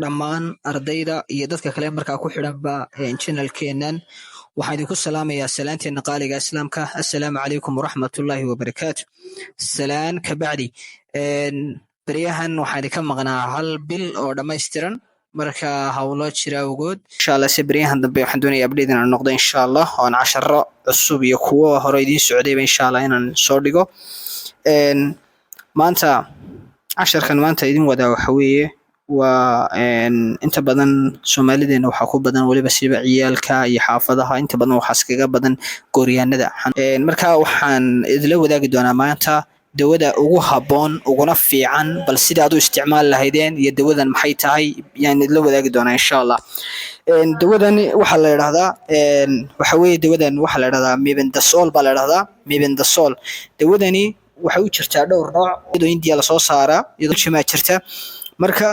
dhammaan ardayda iyo dadka kale markaa ku xidhanba channelkeenan waxaan idinku salaamayaa salaanteena qaaliga islaamka. assalaamu calaykum waraxmatullaahi wabarakaatu. salaan kabacdi beryahan waxaan idinka maqnaa hal bil oo dhammaystiran marka hawlo jira awgood. insha allah se beryahan dambe waxaan doonaya abdheed inaan noqdo insha allah oon casharo cusub iyo kuwo hore idiin socdayba insha allah inaan soo dhigo. maanta casharkan maanta idin wadaa waxa weeye waa inta badan Soomaalideena waxa ku badan waliba siba ciyaalka iyo xaafadaha inta badan waxa iskaga badan gooryaanada. marka waxaan idila wadaagi doonaa maanta dawada ugu haboon uguna fiican bal sida aad u isticmaal lahaydeen iyo dawadan maxay tahay yaan idila wadaagi doonaa insha allah. dawadan waxa la yiraahdaa waxa weeye dawadan waxa la yiraahdaa mebendazole baa la yiraahdaa mebendazole. dawadani waxay u jirtaa dhowr nooc iyadoo India la soo saaraa iyadoo jima jirta. marka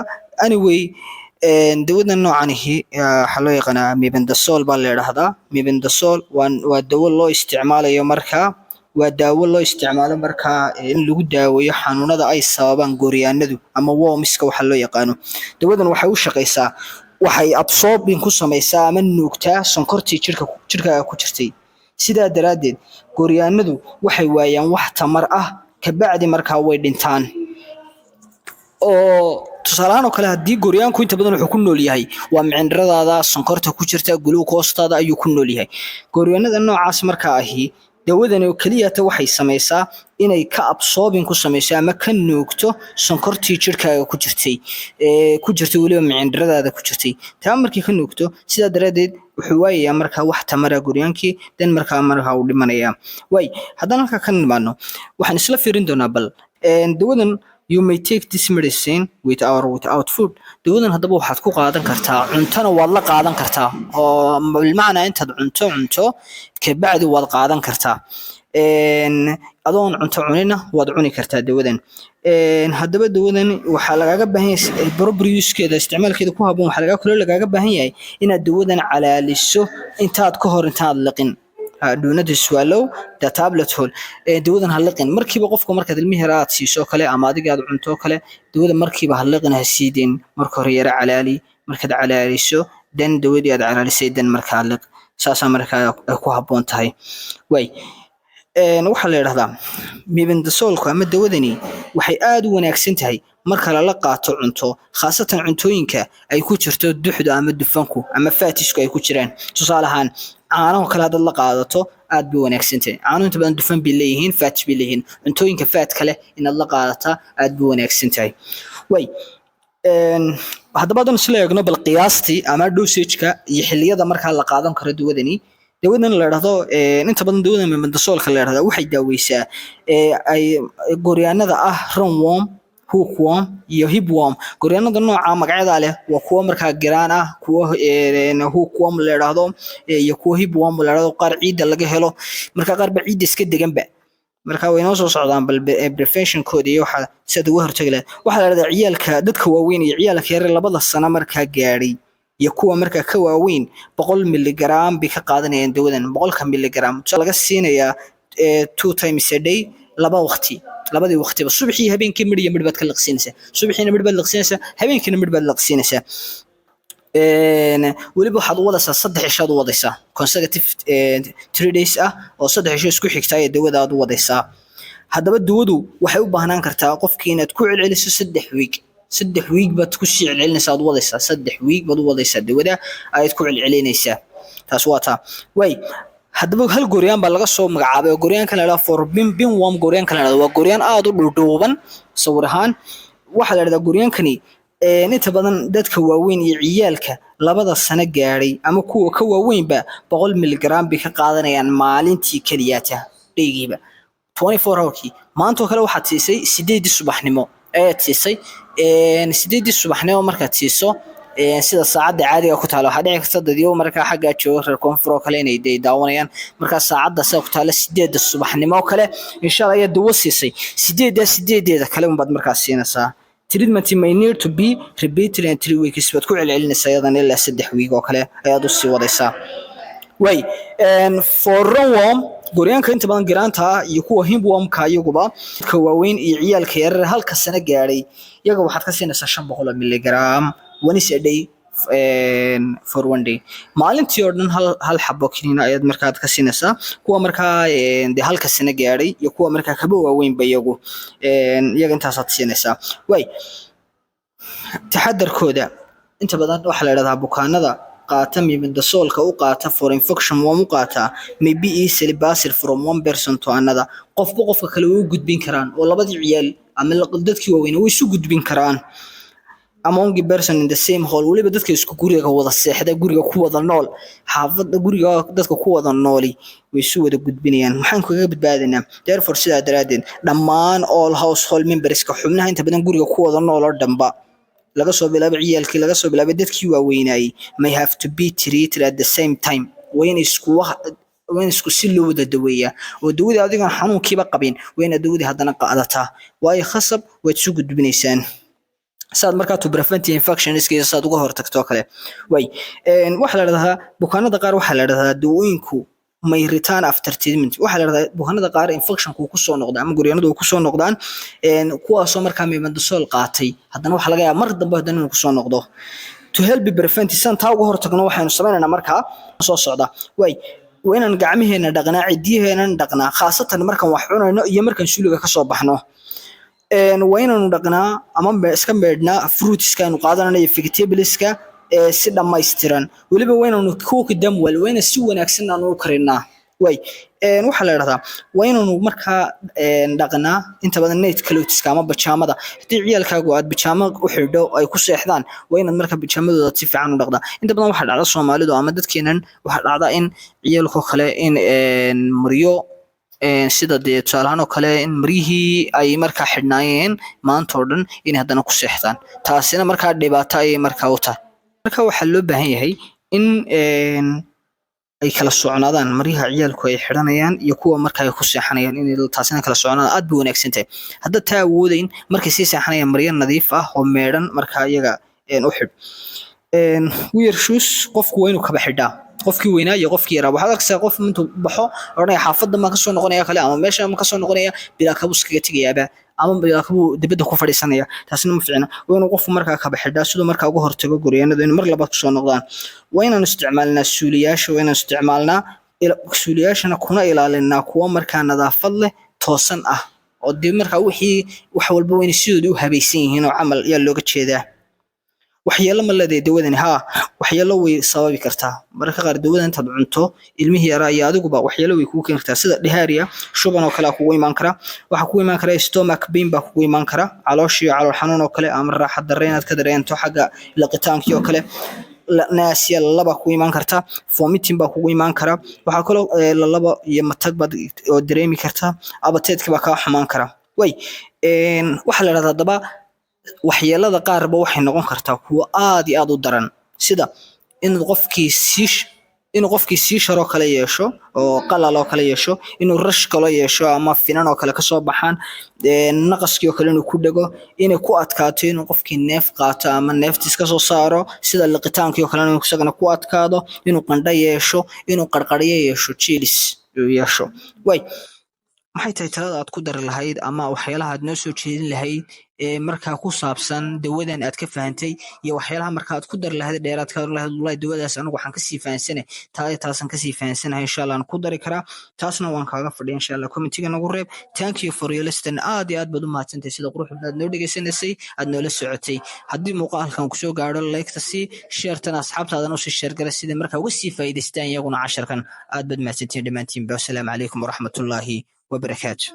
anyway dawadan noocanihi waxa loo yaqaanaa mebendazole baa la yiraahdaa. mebendazole waa dawo loo isticmaalayo marka waa daawo loo isticmaalo marka in lagu daaweeyo xanuunada ay sababaan gooryaanadu ama wormska waxa loo yaqaano. dawadan waxay u shaqeysaa waxay absorbing ku sameysaa ama nuugtaa sonkortii jirka ku jirtay. sidaa daraadeed gooryaanadu waxay waayaan wax tamar ah ka bacdi markaa way dhintaan. oo tusaalahan oo kale hadii gooryaanku inta badan wuxuu ku nool yahay waa micnradaada sonkorta ku jirta glucose-taada ayuu ku nool yahay. gooryaanada noocaas markaa ahi dawadan oo kaliya waxay sameysaa inay ka absorbing ku sameyso ama ka nuugto sonkortii jirkaaga ku jirtay waliba micnradaada ku jirtay. taa markii ka nuugto sida daraadeed wuxuu waayaa markaa wax tamara gooryaanki dan markaa uu dhimanaya. haddana halka ka nimaano waxaan isla fiirin doonaa bal dawadan you may take this medicine without food. dawadan haddaba waxaad ku qaadan kartaa cuntana waad la qaadan kartaa oo macnaheedu intaad cunto ka bacdi waad qaadan kartaa. adoon cunto cunina waad cuni kartaa dawadan. haddaba dawadan waxa lagaga baahan yahay proper use-keeda isticmaalkeeda ku haboon waxa lagaga baahan yahay inaad dawadan calaaliso intaad liqin. do not swallow the tablet whole. dawadan haliqin markiiba qofka markaad ilmihi aad siiso kale ama adiga aad cunto kale dawada markiiba haliqin ha siidin. marka hore yara calaali markaad calaaliso dan dawadii aad calaalisay dan markaa liq saasa markaa ku haboon tahay. waxa la yiraahdaa mebendazole ama dawadani waxay aad u wanaagsan tahay marka la qaato cunto khaasatan cuntooyinka ay ku jirto duxda ama dufanku ama faatisku ay ku jiraan. tusaale ahaan caanaha kale hadda la qaadato aad bay wanaagsan tahay. caanuhu inta badan dufan bay leeyihiin faatis bay leeyihiin. cuntooyinka faat kale inaad la qaadata aad bay wanaagsan tahay. haddaba haddaan isla eegno bal qiyaastii ama dosage-ka iyo xilliyada markaa la qaadan karo dawadan la yiraahdo inta badan dawadan mebendazole la yiraahdo waxay daaweysaa ay gooryaanada ah roundworm, hookworm iyo hipworm. gooryaanada nooca magacyada leh waa kuwa markaa giraan ah kuwa hookworm la yiraahdo iyo kuwa hipworm la yiraahdo qaar ciida laga helo marka qaar ba ciida iska deganba marka way noo soo socdaan bal prevention code iyo waxa sida ugu hortagi lahayd. waxa la yiraahdaa ciyaalka dadka waaweyn iyo ciyaalka yar labada sano markaa gaaray iyo kuwa markaa ka waaweyn 100 miligram bi ka qaadanayaan dawadan 100 miligram laga siinayaa 2 times a day laba waqti labadii waqtiba subaxii habeenkii midh baad ka liqsinaysaa subaxiina midh baad liqsinaysaa habeenkiina midh baad liqsinaysaa. waliba waxaad u wadaysaa 3 cisho u wadaysaa consecutive 3 days ah oo 3 cisho isku xigta ay dawada aad u wadaysaa. haddaba dawadu waxay u baahnaan kartaa qofkii inaad ku celceliso 3 week baad ku sii celcelinaysaa aad wadaysaa 3 week baad u wadaysaa dawada aad ku celcelinaysaa. taas waa taa. haddaba hal gooryaan baa laga soo magacaabay gooryaanka la yiraahdo forbinworm. gooryaanka la yiraahdo waa gooryaan aad u dhuudhuuban sawir ahaan. waxa la yiraahdaa gooryaankani inta badan dadka waaweyn iyo ciyaalka labada sano gaaray ama kuwa ka waaweynba 100 miligram bi ka qaadanayaan maalintii kaliyaata dhigiiba 24 hourkii. maanta kale waxaad siisay 8 subaxnimo ayaad siisay 8 subaxnimo markaad siiso sida saacada caadiga ku taalo waxa dhici karta dadyo markaa xagga jooga reer koonfur kale inay daawanayaan marka saacada soo ku taalo 8 subaxnimo kale insha Allah ayaa dawo siisay 8 kale baad markaa siinaysaa. treatment may need to be repeated in 3 weeks baad ku celcelinaysaa iyadana ilaa 3 week oo kale ayaad u sii wadaysaa. for roundworm gooryaanka inta badan giraanta iyo kuwa hipwormka iyaguba ka waaweyn iyo ciyaalka yar halka sano gaaray iyaga waxaad ka siinaysaa 500 miligram once a day for 1 day. maalintii oo dhan hal xabo kiniin ayaad markaad ka siinaysaa kuwa markaa de halka sano gaadhay iyo kuwa markaa kaba waaweynba iyaga intaasaad siinaysaa way taxadarkooda inta badan waxa la yiraahdaa bukaanada qaata methadone u qaata for infection waa u qaata maybe easily passed from one person to another qofka kale uu gudbin karaan oo labadii ciyaal ama dadkii waaweyn way isu gudbin karaan among a person in the same hall waliba dadka isku guriga wada seexda guriga ku wada nool xaafada guriga dadka ku wada nooli way isu wada gudbinayaan maxaan kaga badbaadinaa therefore sida daraadeen dhammaan all household members ka xubnaha inta badan guriga ku wada nool oo dhanba laga soo bilaabo ciyaalkii laga soo bilaabo dadkii waaweynay may have to be treated at the same time wayn isku si loo wada daweeyaa oo dawada adiga xanuunkiiba qabin wayna dawada hadana qaadataa way khasab way isu gudbinaysaan saad markaa to prevent infections saad uga hortagto kale way waxa la yiraahdaa bukaanada qaar waxa la yiraahdaa dawooyinku may return after treatment waxa la yiraahdaa bukaanada qaar infectionku ku soo noqda ama guryaanadu ku soo noqdaan kuwaas oo markaa methadone qaatay hadana waxa laga yaabaa mar dambe hadana ku soo noqdo to help prevent san taa uga hortagno waxaanu sameeynaa markaa soo socda way waynan gacmaheena dhaqnaa cidiyeena dhaqnaa khaasatan markaan wax cunayno iyo markaan suuliga ka soo baxno waynanu dhaqnaa ama iska meedhnaa fruitskaanu qaadanayno vegetables-ka si dhammaystiran waliba waynanu cook them well wayna si wanaagsan aanu u karinaa way waxa la yiraahdaa waynanu markaa dhaqnaa inta badan night clothes-ka ama bijaamada hadii ciyaalkaagu aad bijaamo u xidho ay ku seexdaan waynad markaa bijaamadooda si fiican u dhaqdaa inta badan waxa dhacda Soomaalidu ama dadkeenan waxa dhacda in ciyaalku kale in mariyo sida tusaalahan oo kale in marihii ay markaa xidhnaayeen maanta oo dhan in hadana ku seexdaan taasina markaa dhibaato ay markaa u tahay marka waxa loo baahan yahay in ay kala socnaadaan mariha ciyaalku ay xidhanayaan iyo kuwa markaa ay ku seexanayaan in taasina kala socnaan aad buu wanaagsan tahay hadda taa awoodayn markay si seexanayaan mariya nadiif ah oo meedhan markaa iyaga u xidh wear shoes qofku waa inuu kaba xidhaa qofkii weynaa iyo qofkii yaraa waxa arkaysaa qof intuu baxo oranaya xaafadda ma ka soo noqonaya kale ama meesha ma ka soo noqonaya bilaa kabus kaga tagayaaba ama bilaa kabu dibadda ku fadhiisanaya taasina ma fiicna waa inuu qofku markaa kaba xidhaa sidoo markaa uga hortago guryaanada in mar labaad ku soo noqdaan waa inaan isticmaalnaa suuliyaasha waa inaan isticmaalnaa suuliyaashana kuna ilaalinaa kuwa markaa nadaafad leh toosan ah oo dib markaa wixii wax walba wayna sidooda u habaysan yihiin oo camal ayaa looga jeedaa waxyeelo ma leedahay dawadani waxyeelo way sababi kartaa marka qaar dawada intaad cunto ilmihii yaraa iyo adiguba waxyeelo way kugu keeni kartaa sida diarrhea shuban oo kale kugu iman kara waxa kugu iman kara stomach pain baa kugu iman kara calooshiyo calool xanuun oo kale ama raaxad darro inaad ka dareento xagga liqitaankii oo kale naasiya laba kugu iman karta vomiting baa kugu iman kara waxa kale laba iyo matag baad oo dareemi karta abateedka baa ka xumaan kara way waxa la yiraahdaa daba waxyeelada qaarba waxay noqon kartaa kuwa aad iyo aad u daran sida inuu qofkii sii sharo kale yeesho oo qalal oo kale yeesho inuu rash kale yeesho ama finan oo kale ka soo baxaan naqaskii oo kale inuu ku dhago inay ku adkaato inuu qofkii neef qaato ama neeftiis ka soo saaro sida liqitaankii oo kale inuu isagana ku adkaado inuu qandho yeesho inuu qarqariyo yeesho jeelis yeesho way maxay tahay talada aad ku dari lahayd ama waxyaalaha aad noo soo jeedin lahayd markaa ku saabsan dawadan aad ka fahantay iyo waxyaalaha markaa aad ku dari lahayd dheeraad ka lahayd wallahi dawadaas anigu waxaan ka sii fahansanahay taasan ka sii fahansanahay insha Allah aan ku dari karaa taasna waan kaaga fadhiyaa insha Allah commentiga nagu reeb thank you for your listening aad iyo aad baad u mahadsantahay sida quruxda aad noo dhageysanaysay aad noola socotay haddii muuqaalkan ku soo gaaro like-ta si share-tan asxaabtaada noo sii share gala sida markaa uga sii faa'iidaystaan iyaguna casharkan aad baad mahadsantahay dhamaantiin assalaamu calaykum waraxmatullaahi وبركاته